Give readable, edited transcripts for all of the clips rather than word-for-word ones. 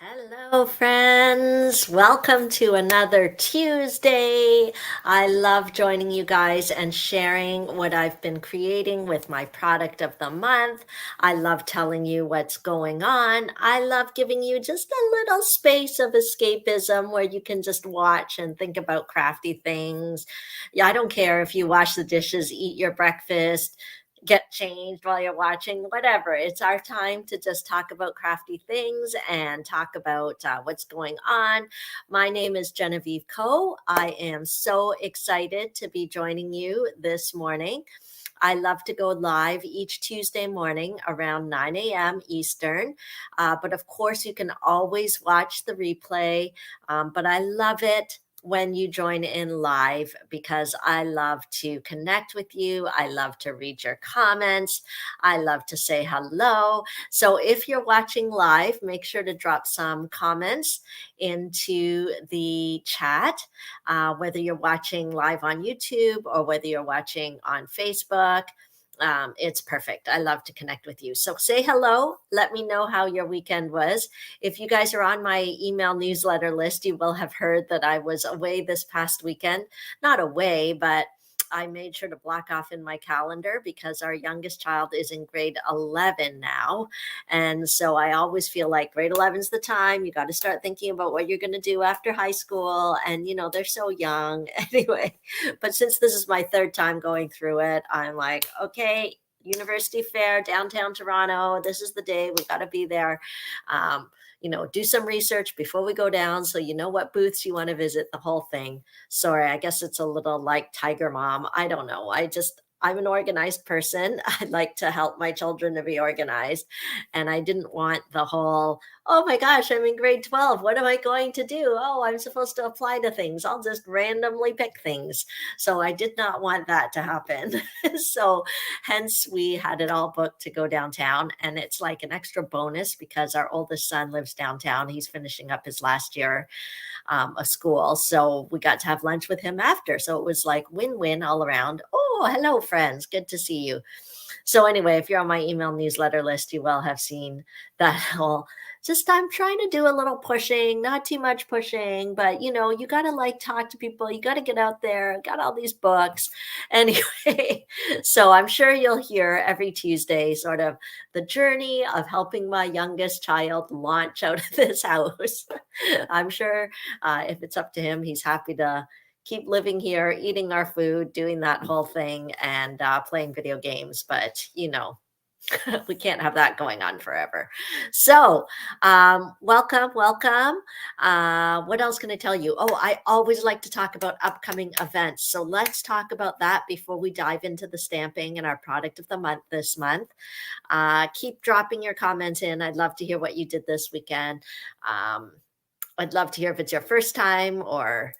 Hello, friends. Welcome to another Tuesday. I love joining you guys and sharing what I've been creating with my product of the month. I love telling you what's going on. I love giving you just a little space of escapism where you can just watch and think about crafty things. Yeah, I don't care if you wash the dishes, eat your breakfast, get changed while you're watching, whatever. It's our time to just talk about crafty things and talk about what's going on. My name is Genevieve Coe. I am so excited to be joining you this morning. I love to go live each Tuesday morning around 9 a.m. Eastern. But of course, you can always watch the replay. But I love it when you join in live because I love to connect with you. I love to read your comments. I love to say hello. So if you're watching live, make sure to drop some comments into the chat, whether you're watching live on YouTube or whether you're watching on Facebook. It's perfect. I love to connect with you. So say hello. Let me know how your weekend was. If you guys are on my email newsletter list, you will have heard that I was away this past weekend. Not away, but I made sure to block off in my calendar because our youngest child is in grade 11 now. And so I always feel like grade 11 is the time. You got to start thinking about what you're going to do after high school. And, they're so young anyway. But since this is my third time going through it, I'm like, okay, University Fair, downtown Toronto. This is the day. We got to be there. Do some research before we go down so you know what booths you want to visit, the whole thing. Sorry, I guess it's a little like Tiger Mom. I don't know. I'm an organized person. I like to help my children to be organized. And I didn't want the whole, oh my gosh, I'm in grade 12. What am I going to do? Oh, I'm supposed to apply to things. I'll just randomly pick things. So I did not want that to happen. So hence we had it all booked to go downtown. And it's like an extra bonus because our oldest son lives downtown. He's finishing up his last year of school. So we got to have lunch with him after. So it was like win-win all around. Oh, hello, friends. Good to see you. So anyway, if you're on my email newsletter list, you will have seen that whole just I'm trying to do a little pushing, not too much pushing, but you got to like talk to people. You got to get out there. Got all these books. Anyway, so I'm sure you'll hear every Tuesday sort of the journey of helping my youngest child launch out of this house. I'm sure if it's up to him, he's happy to keep living here, eating our food, doing that whole thing, and playing video games. But, we can't have that going on forever. So, welcome, welcome. What else can I tell you? Oh, I always like to talk about upcoming events. So let's talk about that before we dive into the stamping and our product of the month this month. Keep dropping your comments in. I'd love to hear what you did this weekend. I'd love to hear if it's your first time or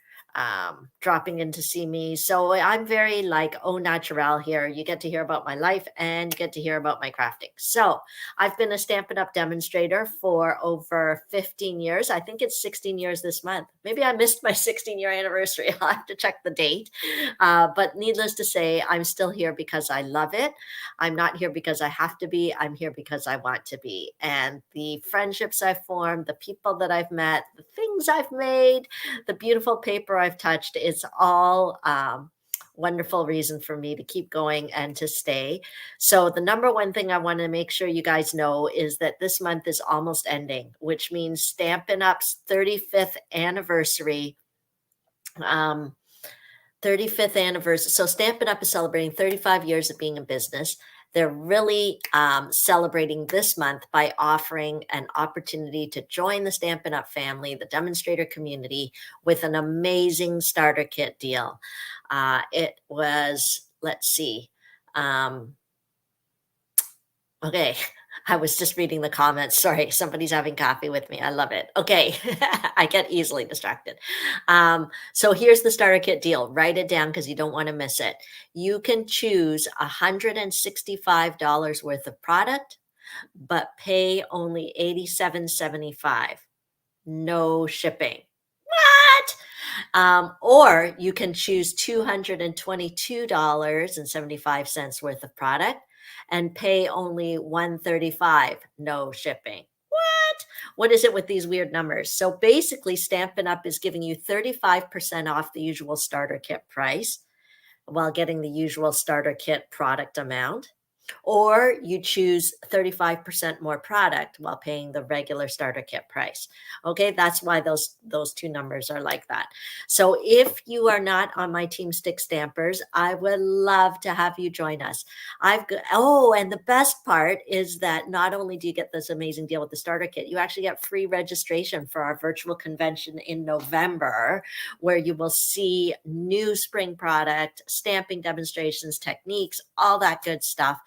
dropping in to see me. So I'm very like au naturel here. You get to hear about my life and you get to hear about my crafting. So I've been a Stampin' Up! Demonstrator for over 15 years. I think it's 16 years this month. Maybe I missed my 16-year anniversary. I'll have to check the date. But needless to say, I'm still here because I love it. I'm not here because I have to be. I'm here because I want to be. And the friendships I've formed, the people that I've met, the things I've made, the beautiful paper I've touched, it's all wonderful reason for me to keep going and to stay. So the number one thing I want to make sure you guys know is that this month is almost ending, which means Stampin' Up's 35th anniversary. 35th anniversary. So Stampin' Up! Is celebrating 35 years of being in business. They're really celebrating this month by offering an opportunity to join the Stampin' Up! Family, the demonstrator community, with an amazing starter kit deal. It was, let's see. Okay, I was just reading the comments. Sorry, somebody's having coffee with me. I love it. Okay, I get easily distracted. So here's the starter kit deal. Write it down because you don't want to miss it. You can choose $165 worth of product, but pay only $87.75. No shipping. What? Or you can choose $222.75 worth of product and pay only $135, no shipping. What is it with these weird numbers? So basically, Stampin' Up! Is giving you 35% off the usual starter kit price while getting the usual starter kit product amount, or you choose 35% more product while paying the regular starter kit price. Okay, that's why those two numbers are like that. So if you are not on my Team Stick Stampers, I would love to have you join us. And the best part is that not only do you get this amazing deal with the starter kit, you actually get free registration for our virtual convention in November, where you will see new spring product, stamping demonstrations, techniques, all that good stuff.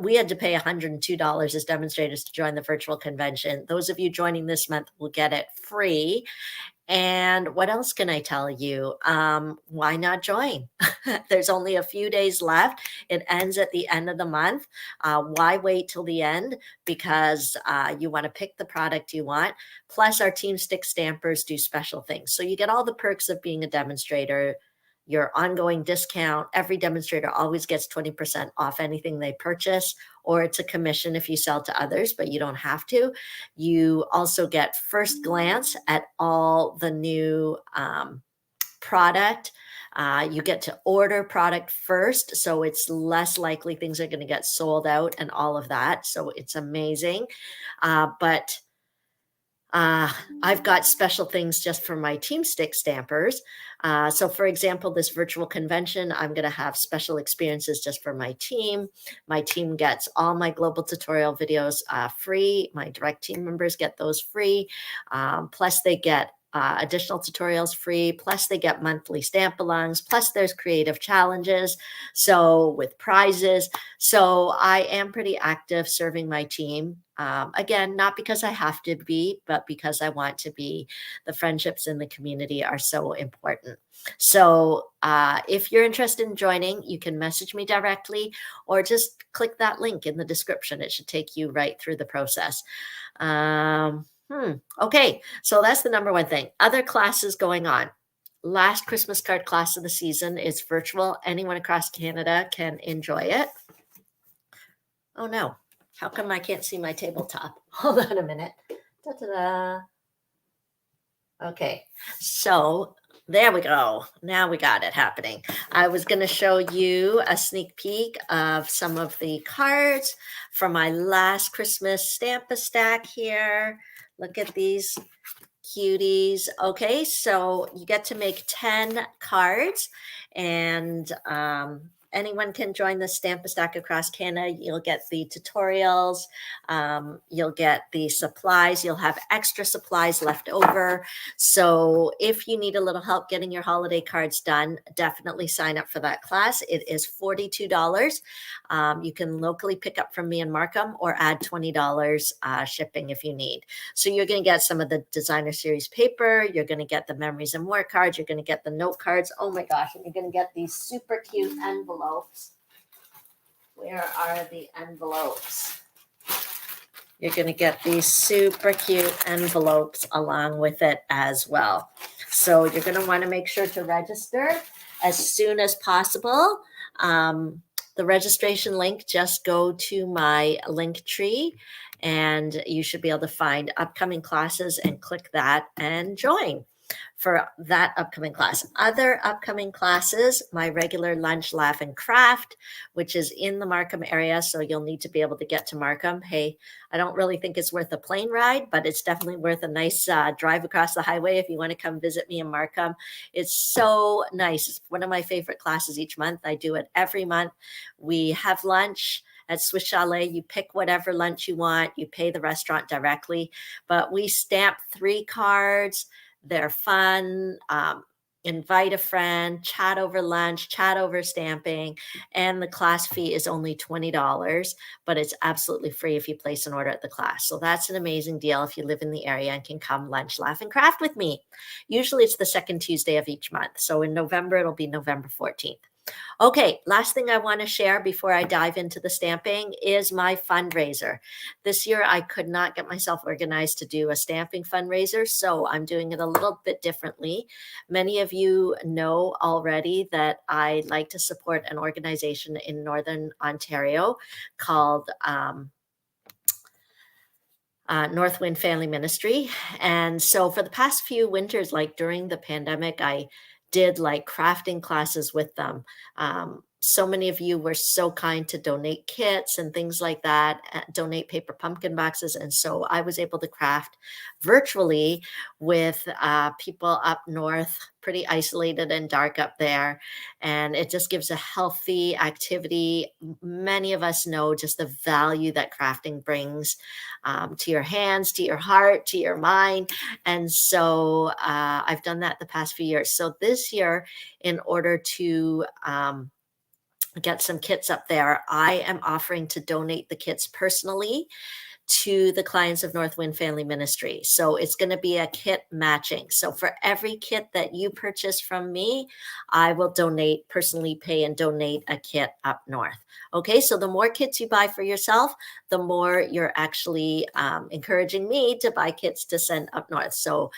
We had to pay $102 as demonstrators to join the virtual convention. Those of you joining this month will get it free. And what else can I tell you? Why not join? There's only a few days left. It ends at the end of the month. Why wait till the end? Because you want to pick the product you want. Plus, our Team Stick Stampers do special things. So you get all the perks of being a demonstrator, your ongoing discount. Every demonstrator always gets 20% off anything they purchase, or it's a commission if you sell to others, but you don't have to. You also get first glance at all the new product. You get to order product first, so it's less likely things are going to get sold out and all of that. So it's amazing. But I've got special things just for my Team Stick Stampers. So for example, this virtual convention, I'm going to have special experiences just for my team. My team gets all my global tutorial videos free. My direct team members get those free. Plus they get additional tutorials free. Plus they get monthly stamp-alongs. Plus there's creative challenges. So with prizes. So I am pretty active serving my team. Again, not because I have to be, but because I want to be. The friendships in the community are so important. So if you're interested in joining, you can message me directly or just click that link in the description. It should take you right through the process. Okay, so that's the number one thing. Other classes going on. Last Christmas card class of the season is virtual. Anyone across Canada can enjoy it. Oh no, how come I can't see my tabletop? Hold on a minute. Da-da-da. Okay, so there we go. Now we got it happening. I was going to show you a sneak peek of some of the cards from my last Christmas Stamp-A-Stack here. Look at these cuties. Okay, so you get to make 10 cards, and anyone can join the Stamp-A-Stack across Canada. You'll get the tutorials, you'll get the supplies, you'll have extra supplies left over. So if you need a little help getting your holiday cards done, definitely sign up for that class. It is $42. You can locally pick up from me in Markham or add $20 shipping if you need. So you're going to get some of the designer series paper. You're going to get the memories and more cards. You're going to get the note cards. Oh my gosh. And you're going to get these super cute envelopes. Where are the envelopes? You're going to get these super cute envelopes along with it as well. So you're going to want to make sure to register as soon as possible. The registration link, just go to my link tree and you should be able to find upcoming classes and click that and join for that upcoming class. Other upcoming classes, my regular lunch, laugh, and craft, which is in the Markham area. So you'll need to be able to get to Markham. Hey, I don't really think it's worth a plane ride, but it's definitely worth a nice drive across the highway if you want to come visit me in Markham. It's so nice. It's one of my favorite classes each month. I do it every month. We have lunch at Swiss Chalet. You pick whatever lunch you want. You pay the restaurant directly, but we stamp 3 cards. They're fun. Invite a friend, chat over lunch, chat over stamping, and the class fee is only $20, but it's absolutely free if you place an order at the class. So that's an amazing deal if you live in the area and can come lunch, laugh, and craft with me. Usually it's the second Tuesday of each month. So in November, it'll be November 14th. Okay, last thing I want to share before I dive into the stamping is my fundraiser. This year, I could not get myself organized to do a stamping fundraiser, so I'm doing it a little bit differently. Many of you know already that I like to support an organization in Northern Ontario called Northwind Family Ministry. And so for the past few winters, like during the pandemic, I did like crafting classes with them. So many of you were so kind to donate kits and things like that, donate paper pumpkin boxes. And so I was able to craft virtually with people up north, pretty isolated and dark up there. And it just gives a healthy activity. Many of us know just the value that crafting brings to your hands, to your heart, to your mind. And so I've done that the past few years. So this year, in order to get some kits up there, I am offering to donate the kits personally to the clients of Northwind Family Ministry. So it's going to be a kit matching. So for every kit that you purchase from me, I will donate, personally pay and donate a kit up north. Okay, so the more kits you buy for yourself, the more you're actually encouraging me to buy kits to send up north. So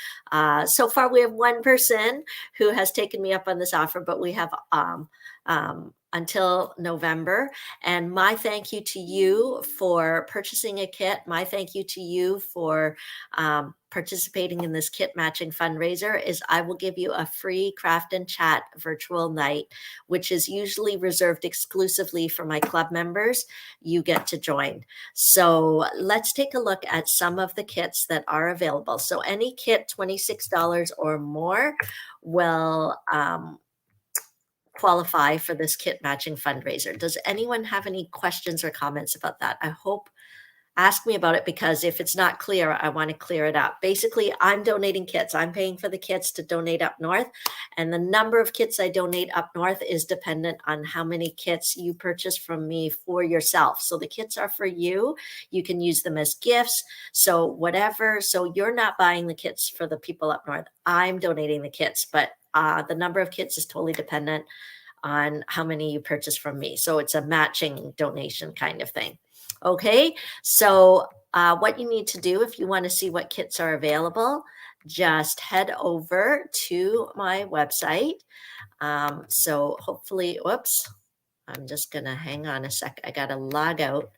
so far we have one person who has taken me up on this offer, but we have until November. And my thank you to you for purchasing a kit. My thank you to you for participating in this kit matching fundraiser is I will give you a free craft and chat virtual night, which is usually reserved exclusively for my club members. You get to join. So let's take a look at some of the kits that are available. So any kit $26 or more will qualify for this kit matching fundraiser. Does anyone have any questions or comments about that? I hope, ask me about it, because if it's not clear, I want to clear it up. Basically, I'm donating kits. I'm paying for the kits to donate up north. And the number of kits I donate up north is dependent on how many kits you purchase from me for yourself. So the kits are for you. You can use them as gifts. So whatever, so you're not buying the kits for the people up north. I'm donating the kits, but the number of kits is totally dependent on how many you purchase from me. So it's a matching donation kind of thing. Okay, so what you need to do if you want to see what kits are available, just head over to my website. So hopefully, whoops, I'm just going to hang on a sec. I got to log out.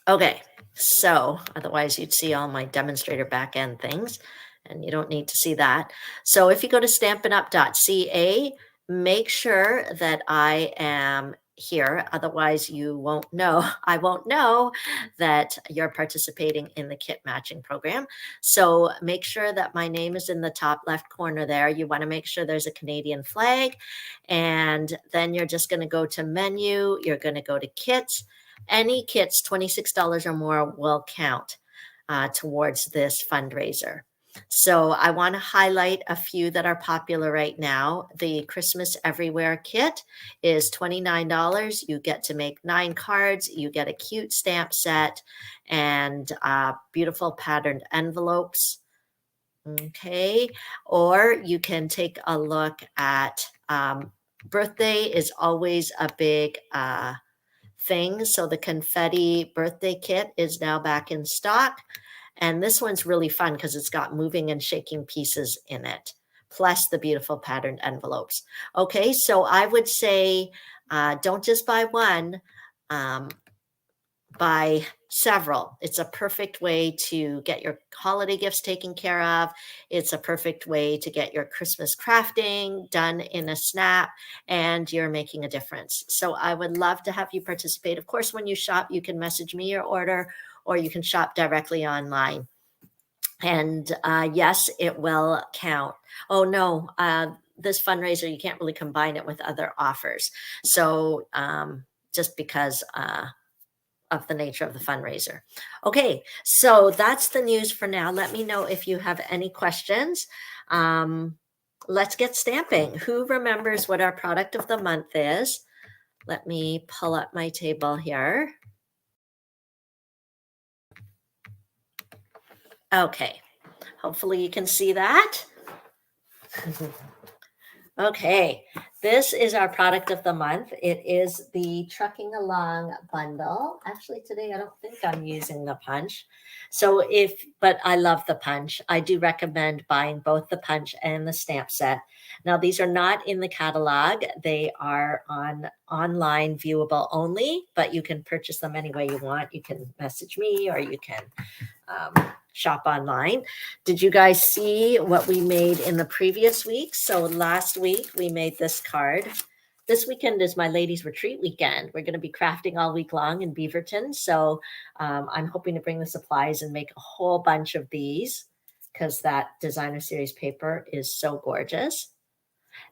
Okay, so otherwise you'd see all my demonstrator backend things, and you don't need to see that. So if you go to stampinup.ca, make sure that I am here. Otherwise you won't know, I won't know that you're participating in the kit matching program. So make sure that my name is in the top left corner there. You want to make sure there's a Canadian flag, and then you're just going to go to menu. You're going to go to kits. Any kits $26 or more will count towards this fundraiser. So I want to highlight a few that are popular right now. The Christmas Everywhere kit is $29. You get to make 9 cards. You get a cute stamp set and beautiful patterned envelopes. Okay, or you can take a look at birthday is always a big thing. So the confetti birthday kit is now back in stock. And this one's really fun because it's got moving and shaking pieces in it, plus the beautiful patterned envelopes. Okay, so I would say don't just buy one, buy several. It's a perfect way to get your holiday gifts taken care of. It's a perfect way to get your Christmas crafting done in a snap, and you're making a difference. So I would love to have you participate. Of course, when you shop, you can message me your order, or you can shop directly online. And yes, it will count. Oh no, this fundraiser, you can't really combine it with other offers. So just because of the nature of the fundraiser. Okay, so that's the news for now. Let me know if you have any questions. Let's get stamping. Who remembers what our product of the month is? Let me pull up my table here. Okay, hopefully you can see that. Okay, this is our product of the month. It is the Trucking Along bundle. Actually, today I don't think I'm using the punch. But I love the punch. I do recommend buying both the punch and the stamp set. Now, these are not in the catalog. They are on online viewable only, but you can purchase them any way you want. You can message me or you can um, shop online. Did you guys see what we made in the previous week? So last week we made this card. This weekend is my ladies retreat weekend. We're going to be crafting all week long in Beaverton. So I'm hoping to bring the supplies and make a whole bunch of these because that designer series paper is so gorgeous.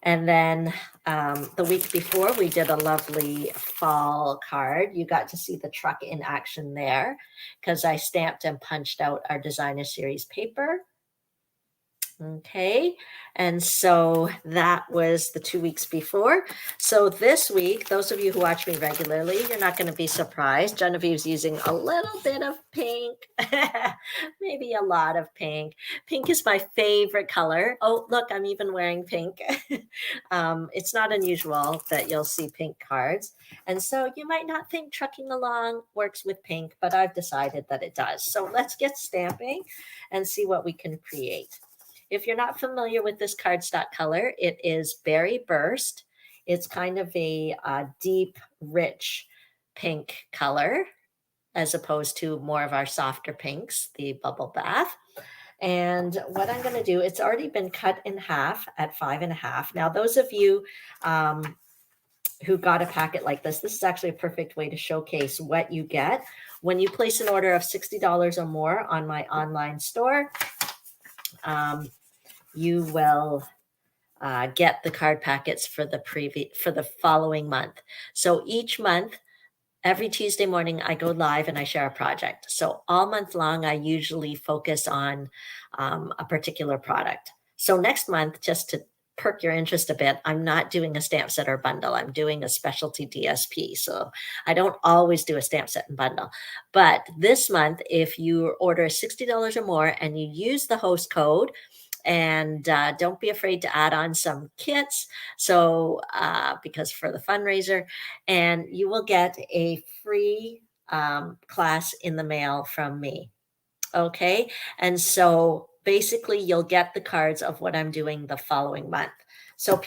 And then the week before, we did a lovely fall card. You got to see the truck in action there because I stamped and punched out our designer series paper. Okay, and so that was the 2 weeks before. So this week, those of you who watch me regularly, you're not going to be surprised. Genevieve's using a little bit of pink, maybe a lot of pink. Pink is my favorite color. Oh, look, I'm even wearing pink. It's not unusual that you'll see pink cards. And so you might not think Trucking Along works with pink, but I've decided that it does. So let's get stamping and see what we can create. If you're not familiar with this cardstock color, it is Berry Burst. It's kind of a deep, rich pink color as opposed to more of our softer pinks, the Bubble Bath. And what I'm going to do, it's already been cut in half at 5.5. Now, those of you who got a packet like this is actually a perfect way to showcase what you get. When you place an order of $60 or more on my online store, you will get the card packets for the following month. So each month, every Tuesday morning, I go live and I share a project. So all month long, I usually focus on a particular product. So next month, just to perk your interest a bit, I'm not doing a stamp set or bundle. I'm doing a specialty DSP. So I don't always do a stamp set and bundle. But this month, if you order $60 or more and you use the host code, and don't be afraid to add on some kits. So, because for the fundraiser, and you will get a free class in the mail from me. Okay. And so basically, you'll get the cards of what I'm doing the following month. So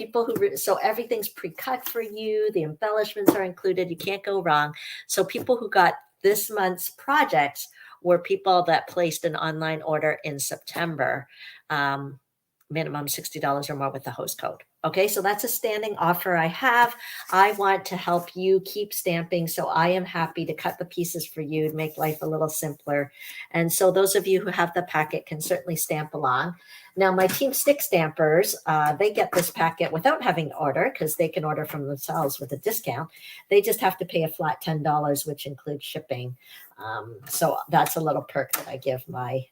so everything's pre-cut for you. The embellishments are included. You can't go wrong. So people who got this month's projects were people that placed an online order in September, minimum $60 or more with the host code. Okay, so that's a standing offer I have. I want to help you keep stamping, so I am happy to cut the pieces for you to make life a little simpler. And so those of you who have the packet can certainly stamp along. Now, my Team Stick stampers, they get this packet without having to order because they can order from themselves with a discount. They just have to pay a flat $10, which includes shipping. So that's a little perk that I give my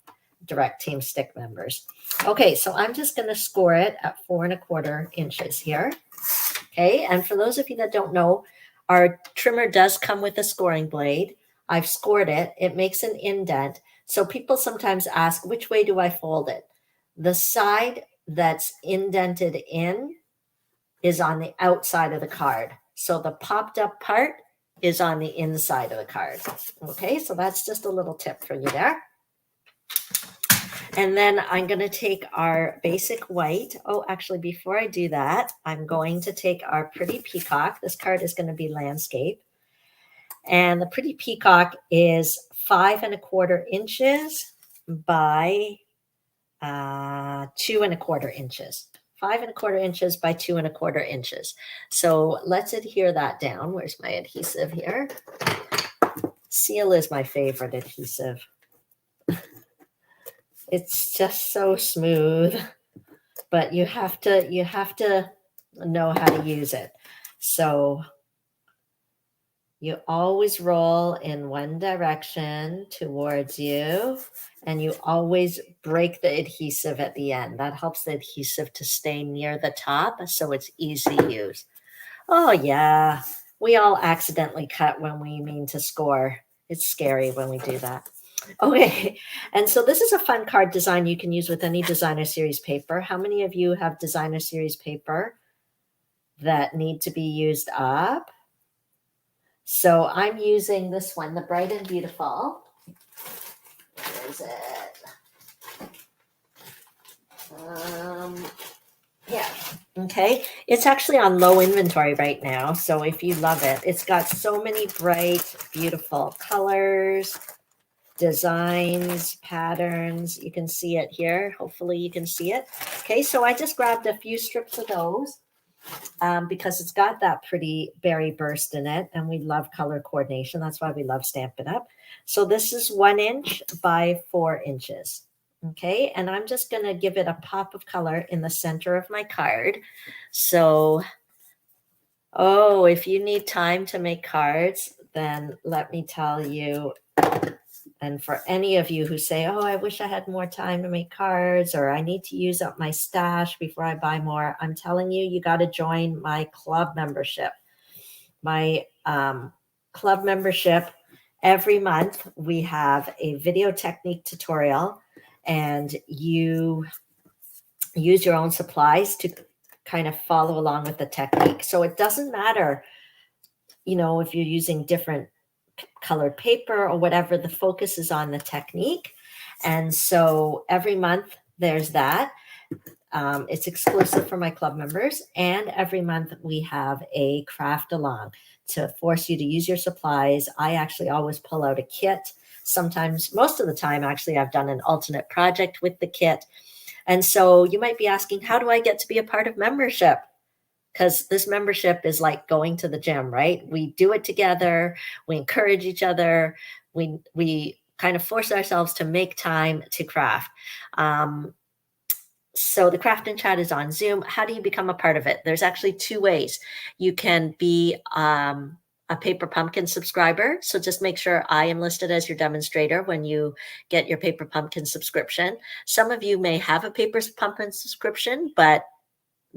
direct Team Stick members. Okay, so I'm just going to score it at 4.25 inches here. Okay, and for those of you that don't know, our trimmer does come with a scoring blade. I've scored it. It makes an indent. So people sometimes ask, which way do I fold it? The side that's indented in is on the outside of the card. So the popped up part is on the inside of the card. Okay, so that's just a little tip for you there. And then I'm going to take our basic white. Oh, actually, before I do that, I'm going to take our Pretty Peacock. This card is going to be landscape. And the Pretty Peacock is 5.25 inches by 2.25 inches. 5.25 inches by 2.25 inches. So let's adhere that down. Where's my adhesive here? Seal is my favorite adhesive. It's just so smooth, but you have to know how to use it. So you always roll in one direction towards you, and you always break the adhesive at the end. That helps the adhesive to stay near the top, so it's easy to use. Oh yeah, we all accidentally cut when we mean to score. It's scary when we do that. Okay, and so this is a fun card design you can use with any designer series paper. How many of you have designer series paper that need to be used up. So I'm using this one, the Bright and Beautiful. Where is it? Yeah. Okay. It's actually on low inventory right now. So if you love it, it's got so many bright, beautiful colors, designs, patterns. You can see it here. Hopefully you can see it. Okay. So I just grabbed a few strips of those because it's got that pretty berry burst in it. And we love color coordination. That's why we love Stampin' Up. So this is 1 inch by 4 inches. Okay, and I'm just going to give it a pop of color in the center of my card. So, oh, if you need time to make cards, then let me tell you, and for any of you who say, oh, I wish I had more time to make cards, or I need to use up my stash before I buy more, I'm telling you, you got to join my club membership. My club membership, every month we have a video technique tutorial, and you use your own supplies to kind of follow along with the technique. So it doesn't matter, you know, if you're using different colored paper or whatever, the focus is on the technique. And so every month there's that. It's exclusive for my club members. And every month we have a craft along to force you to use your supplies. I actually always pull out a kit. Sometimes, most of the time, actually, I've done an alternate project with the kit. And so you might be asking, how do I get to be a part of membership? Because this membership is like going to the gym, right? We do it together. We encourage each other. We kind of force ourselves to make time to craft. So the Craft and Chat is on Zoom. How do you become a part of it? There's actually 2 ways. You can be a Paper Pumpkin subscriber. So just make sure I am listed as your demonstrator when you get your Paper Pumpkin subscription. Some of you may have a Paper Pumpkin subscription, but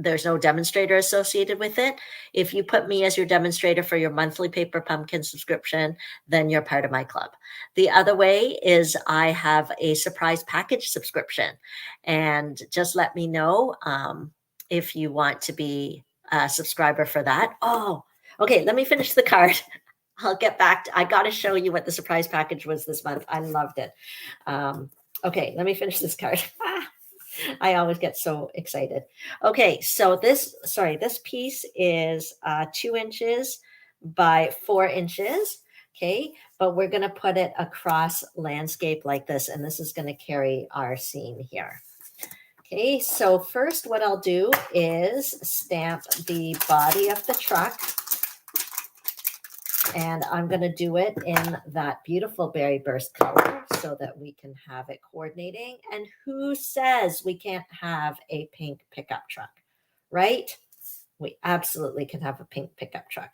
there's no demonstrator associated with it. If you put me as your demonstrator for your monthly Paper Pumpkin subscription, then you're part of my club. The other way is I have a surprise package subscription, and just let me know if you want to be a subscriber for that. Oh, okay. Let me finish the card. I'll get back to, I got to show you what the surprise package was this month. I loved it. Okay, let me finish this card. I always get so excited. Okay, so this piece is 2 inches by 4 inches. Okay, but we're going to put it across landscape like this, and this is going to carry our scene here. Okay, so first what I'll do is stamp the body of the truck. And I'm going to do it in that beautiful berry burst color so that we can have it coordinating. And who says we can't have a pink pickup truck, right? We absolutely can have a pink pickup truck.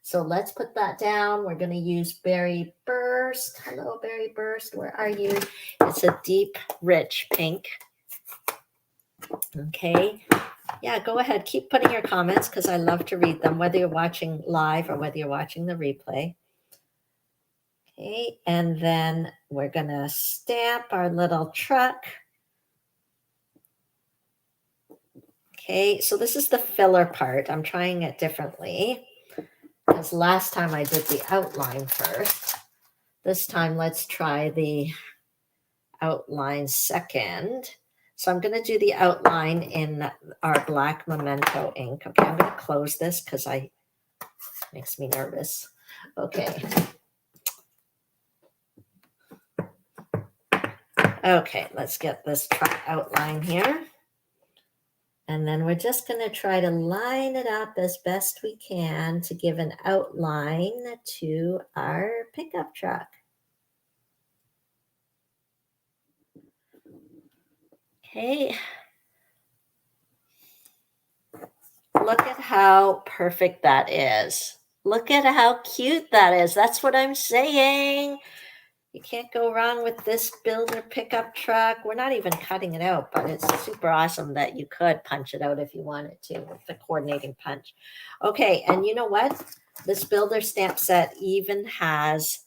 So let's put that down. We're going to use berry burst. Hello, berry burst. Where are you? It's a deep, rich pink. Okay. Yeah, go ahead. Keep putting your comments because I love to read them, whether you're watching live or whether you're watching the replay. Okay, and then we're going to stamp our little truck. Okay, so this is the filler part. I'm trying it differently because last time I did the outline first. This time, let's try the outline second. So I'm going to do the outline in our black Memento ink. Okay, I'm going to close this because it makes me nervous. Okay. Okay, let's get this truck outline here. And then we're just going to try to line it up as best we can to give an outline to our pickup truck. Okay. Look at how perfect that is. Look at how cute that is. That's what I'm saying. You can't go wrong with this builder pickup truck. We're not even cutting it out, but it's super awesome that you could punch it out if you wanted to with the coordinating punch. Okay, and you know what? This builder stamp set even has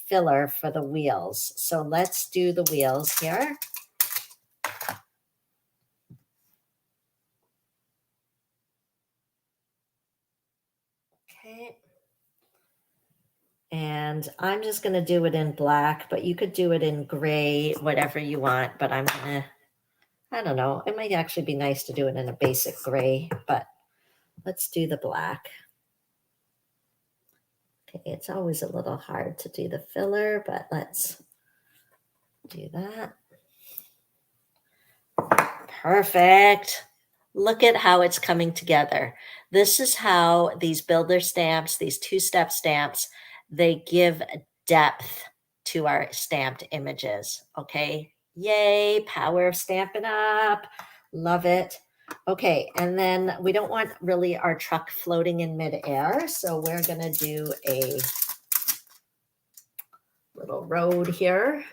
filler for the wheels. So let's do the wheels here. And I'm just going to do it in black, but you could do it in gray, whatever you want. But I'm going to, I don't know, it might actually be nice to do it in a basic gray, but let's do the black. Okay, it's always a little hard to do the filler, but let's do that. Perfect. Look at how it's coming together. This is how these builder stamps, these two-step stamps, they give depth to our stamped images. Okay. Yay, power of Stampin' Up. Love it. Okay, and then we don't want really our truck floating in midair, so we're going to do a little road here.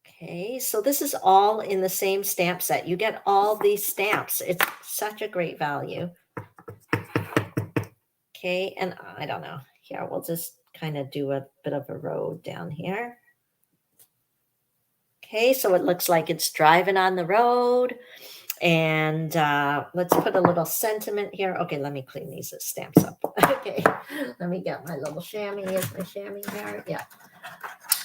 Okay, so this is all in the same stamp set. You get all these stamps. It's such a great value. Okay, and I don't know. Here, we'll just kind of do a bit of a road down here. Okay, so it looks like it's driving on the road. And let's put a little sentiment here. Okay, let me clean these stamps up. Okay, let me get my little chamois. Is my chamois there? Yeah.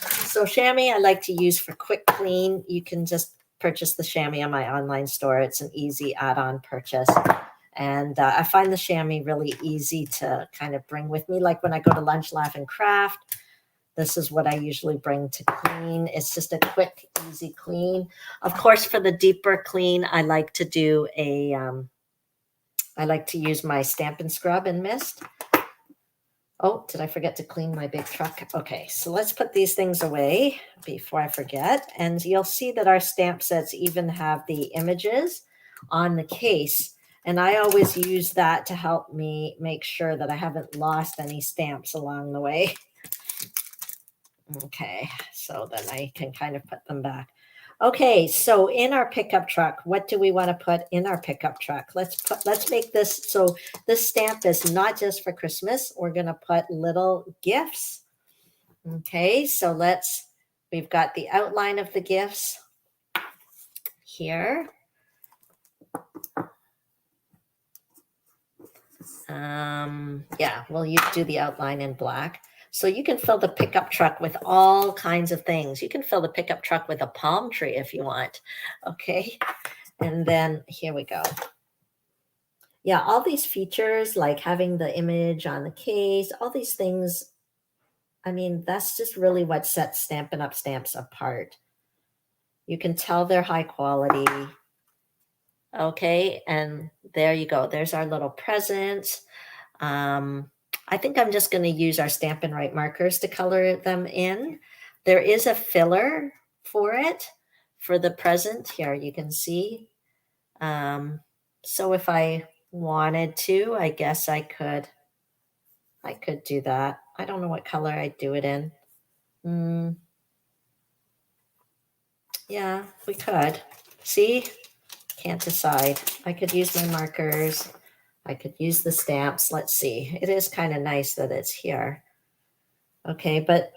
So chamois I like to use for quick clean. You can just purchase the chamois on my online store. It's an easy add-on purchase. And I find the chamois really easy to kind of bring with me. Like when I go to Lunch, Laugh, and Craft, this is what I usually bring to clean. It's just a quick, easy clean. Of course, for the deeper clean, I like to do I like to use my Stampin' Scrub and Mist. Oh, did I forget to clean my big truck? Okay, so let's put these things away before I forget. And you'll see that our stamp sets even have the images on the case. And I always use that to help me make sure that I haven't lost any stamps along the way. Okay, so then I can kind of put them back. Okay, so in our pickup truck, what do we want to put in our pickup truck? Let's make this, so this stamp is not just for Christmas. We're going to put little gifts. Okay, so we've got the outline of the gifts here. Yeah, we'll do the outline in black. So you can fill the pickup truck with all kinds of things. You can fill the pickup truck with a palm tree if you want. Okay. And then here we go. Yeah, all these features like having the image on the case, all these things. I mean, that's just really what sets Stampin' Up! Stamps apart. You can tell they're high quality. Okay. And there you go. There's our little presents. I think I'm just going to use our Stampin' Right markers to color them in. There is a filler for it for the present. Here you can see. So if I wanted to, I guess I could do that. I don't know what color I'd do it in. Yeah, we could. See? Can't decide. I could use my markers. I could use the stamps. Let's see. It is kind of nice that it's here. Okay, but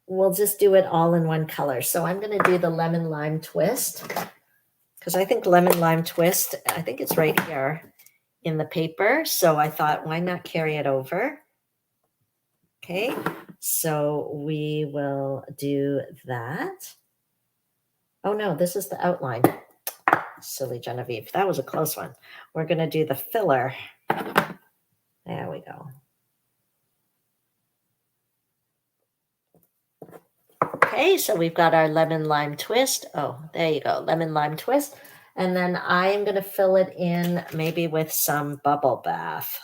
we'll just do it all in one color. So I'm going to do the lemon lime twist because I think lemon lime twist, I think it's right here in the paper. So I thought, why not carry it over? Okay, so we will do that. Oh no, this is the outline. Silly Genevieve. That was a close one. We're going to do the filler. There we go. Okay, so we've got our lemon lime twist. Oh, there you go. Lemon lime twist. And then I am going to fill it in maybe with some bubble bath.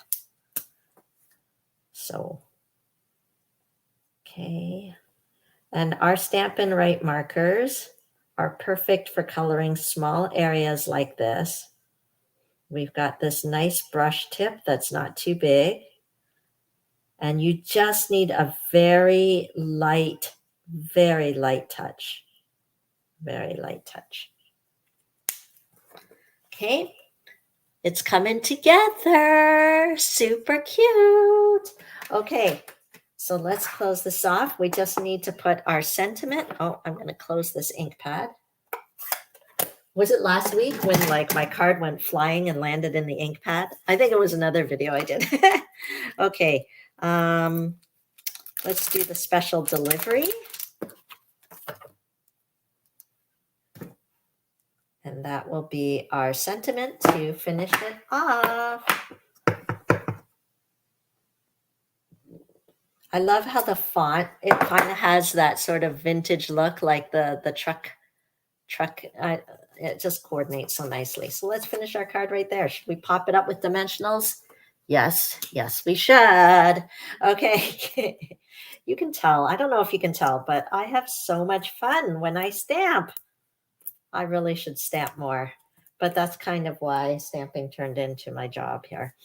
So, okay. And our Stampin' Right markers are perfect for coloring small areas like this. We've got this nice brush tip that's not too big. And you just need a very light touch. Very light touch. Okay. It's coming together. Super cute. Okay. So let's close this off. We just need to put our sentiment. Oh, I'm going to close this ink pad. Was it last week when like my card went flying and landed in the ink pad? I think it was another video I did. Okay, let's do the special delivery. And that will be our sentiment to finish it off. I love how the font, it kind of has that sort of vintage look, like the truck. It just coordinates so nicely. So let's finish our card right there. Should we pop it up with dimensionals? Yes, yes, we should. Okay. You can tell. I don't know if you can tell, but I have so much fun when I stamp. I really should stamp more, but that's kind of why stamping turned into my job here.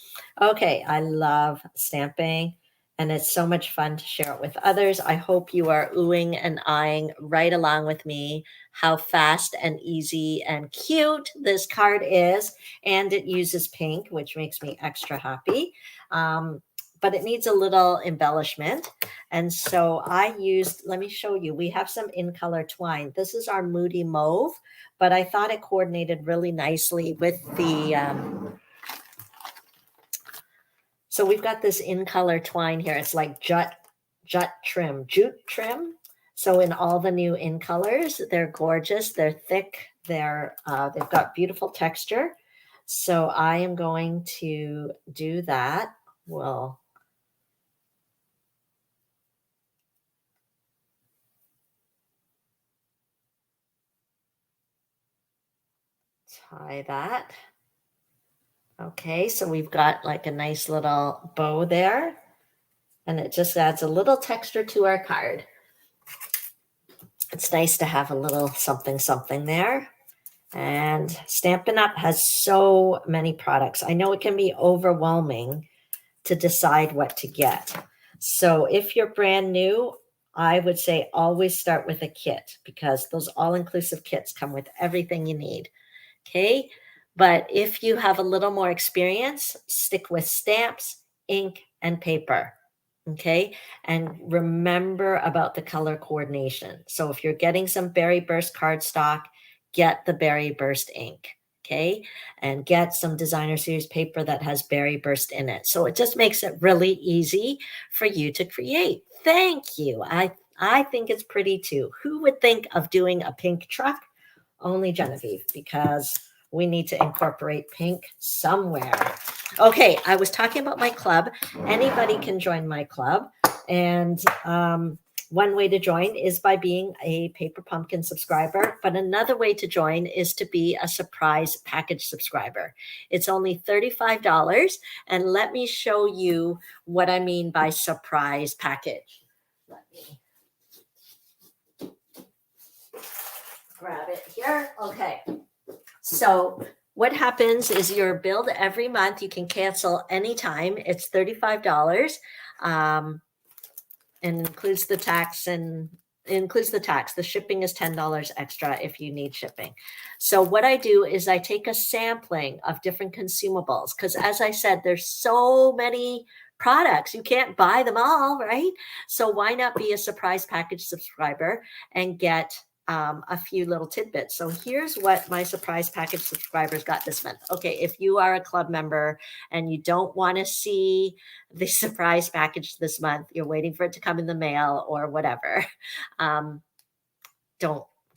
Okay, I love stamping, and it's so much fun to share it with others. I hope you are oohing and eyeing right along with me how fast and easy and cute this card is, and it uses pink, which makes me extra happy. But it needs a little embellishment. And so I used, let me show you, we have some in color twine. This is our Moody Mauve, but I thought it coordinated really nicely with the, so we've got this in color twine here. It's like jute trim. So in all the new in colors, they're gorgeous. They're thick. They've got beautiful texture. So I am going to do that. We'll tie that. Okay, so we've got like a nice little bow there, and it just adds a little texture to our card. It's nice to have a little something something there. And Stampin' Up! Has so many products. I know it can be overwhelming to decide what to get. So if you're brand new, I would say always start with a kit, because those all-inclusive kits come with everything you need. Okay. But if you have a little more experience, stick with stamps, ink, and paper. Okay. And remember about the color coordination. So if you're getting some Berry Burst cardstock, get the Berry Burst ink. Okay. And get some designer series paper that has Berry Burst in it. So it just makes it really easy for you to create. Thank you. I think it's pretty too. Who would think of doing a pink truck? Only Genevieve, because we need to incorporate pink somewhere. Okay, I was talking about my club. Anybody can join my club. And one way to join is by being a Paper Pumpkin subscriber. But another way to join is to be a surprise package subscriber. It's only $35. And let me show you what I mean by surprise package. Let me grab it here. Okay. So what happens is you're billed every month. You can cancel anytime. It's $35, and includes the tax The shipping is $10 extra if you need shipping. So what I do is I take a sampling of different consumables, because as I said, there's so many products. You can't buy them all, right? So why not be a surprise package subscriber and get a few little tidbits. So here's what my surprise package subscribers got this month. Okay, if you are a club member and you don't want to see the surprise package this month, you're waiting for it to come in the mail or whatever, don't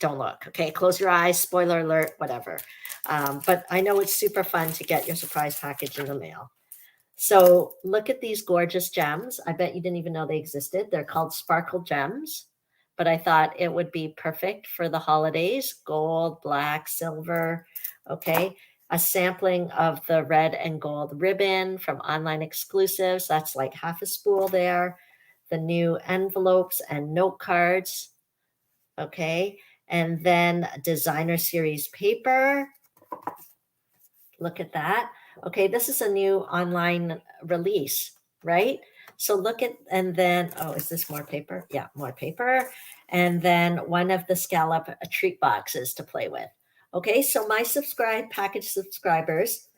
look. Okay, close your eyes, spoiler alert, whatever. But I know it's super fun to get your surprise package in the mail. So look at these gorgeous gems. I bet you didn't even know they existed. They're called sparkle gems, but I thought it would be perfect for the holidays. Gold, black, silver. Okay. A sampling of the red and gold ribbon from online exclusives. That's like half a spool there. The new envelopes and note cards. Okay. And then designer series paper. Look at that. Okay, this is a new online release, right? So look at, and then, oh, is this more paper? Yeah, more paper. And then one of the scallop treat boxes to play with. Okay, so my package subscribers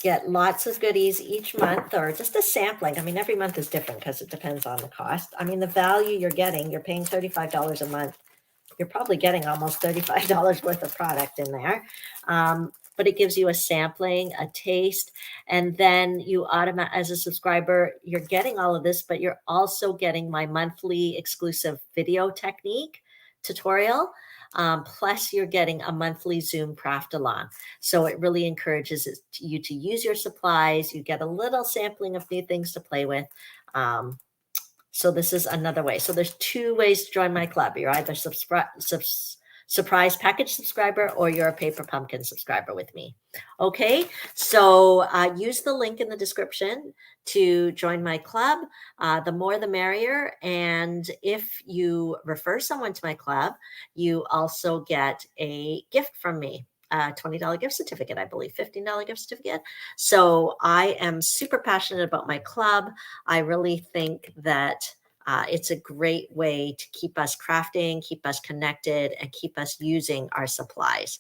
get lots of goodies each month, or just a sampling. I mean, every month is different because it depends on the cost. I mean, the value you're getting, you're paying $35 a month. You're probably getting almost $35 worth of product in there. but it gives you a sampling, a taste, and then you as a subscriber, you're getting all of this, but you're also getting my monthly exclusive video technique tutorial. Plus you're getting a monthly Zoom craft along. So it really encourages you to use your supplies. You get a little sampling of new things to play with. So this is another way. So there's two ways to join my club. You're either surprise package subscriber or you're a paper pumpkin subscriber with me. Okay, so use the link in the description to join my club. The more the merrier. And if you refer someone to my club, you also get a gift from me. $20 gift certificate, I believe, $15 gift certificate. So I am super passionate about my club. I really think that it's a great way to keep us crafting, keep us connected, and keep us using our supplies.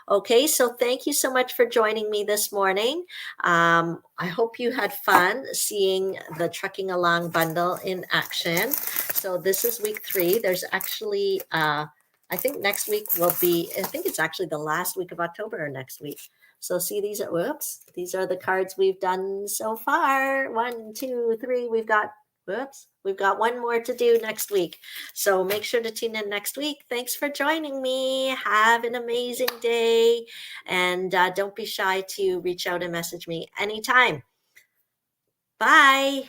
Okay, so thank you so much for joining me this morning. I hope you had fun seeing the Trucking Along bundle in action. So this is week 3. There's actually, I think next week will be, I think it's actually the last week of October or next week. So see, these are, whoops, these are the cards we've done so far. 1, 2, 3, we've got one more to do next week. So make sure to tune in next week. Thanks for joining me. Have an amazing day. And don't be shy to reach out and message me anytime. Bye.